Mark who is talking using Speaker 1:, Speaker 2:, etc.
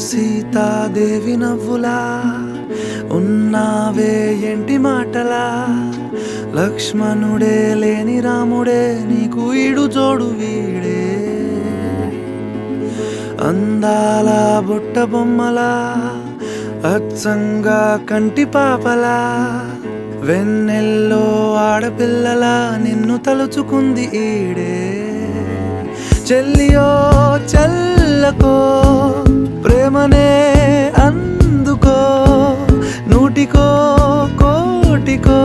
Speaker 1: సీతాదేవి నవ్వులా ఉన్నావే ఎంటి మాటలా లక్ష్మణుడే లేని రాముడే నీకు ఈడు జోడు వీడే అందాల బుట్ట బొమ్మలా అచ్చంగా కంటి పాపలా వెన్నెల్లో ఆడపిల్లలా నిన్ను తలుచుకుంది ఈడే చెల్లియో చల్లకో ప్రేమనే అందుకో నూటికో కోటికో